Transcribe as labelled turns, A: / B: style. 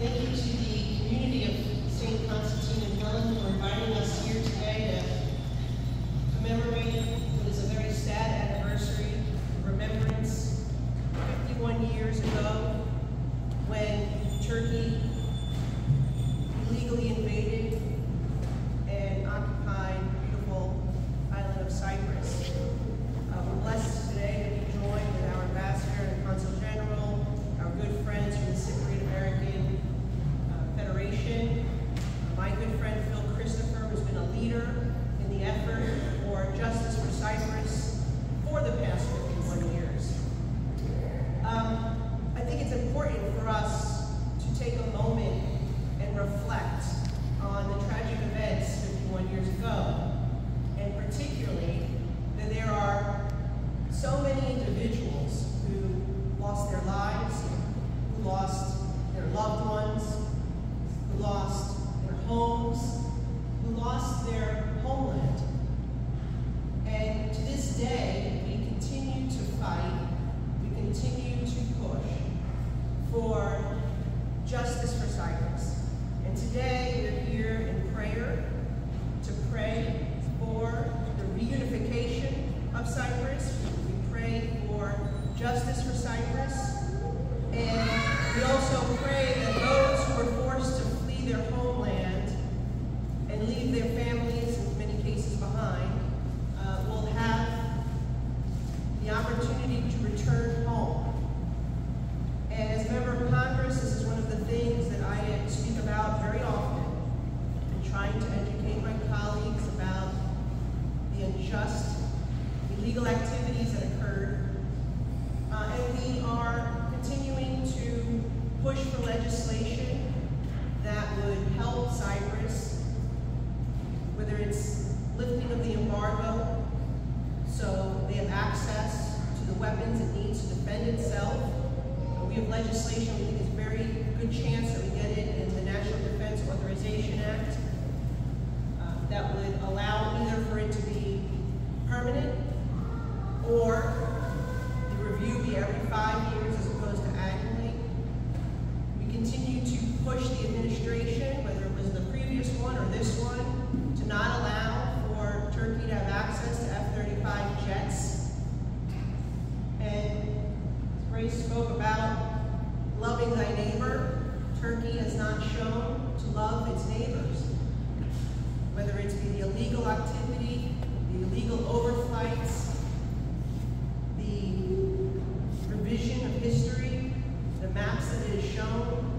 A: Thank you to the community of St. Constantine and Helen for inviting us here today to commemorate what is a very sad anniversary of remembrance 51 years ago when Turkey illegally invaded and occupied the beautiful island of Cyprus. We're blessed today to be joined with our ambassador and consul general, our good friends from the Cypriot American Federation, my good friend Phil Christopher, who's been a leader in the effort for justice for Cyprus for the past 51 years. I think it's important for us to take a moment and reflect on the tragic events 51 years ago, and particularly that there are so many individuals who lost their lives, who lost their loved ones, who lost their homes, who lost their homeland. And to this day, we continue to fight, we continue to push for justice for Cyprus. And today, we're here in prayer to pray for the reunification of Cyprus. We pray for justice for Cyprus. And we also pray that those who were forced to flee their homeland and leave their families, in many cases, behind, will have the opportunity to return home. And as a member of Congress, this is one of the things that I speak about very often, in trying to educate my colleagues about the unjust, illegal activities that occurred. And we are continuing to push for legislation that would help Cyprus, whether it's lifting of the embargo, so they have access to the weapons it needs to defend itself. We have legislation we think is a very good chance that we get it in the National Defense Authorization Act that would allow either for it to be permanent or the review be every 5 years as opposed to annually. We continue to push the administration, whether it was the previous one or this one, to not allow for Turkey to have access to F-35 jets. And Grace spoke about loving thy neighbor. Turkey has not shown to love its neighbors, whether it's the illegal activity, the illegal overflights, the revision of history, the maps that it has shown,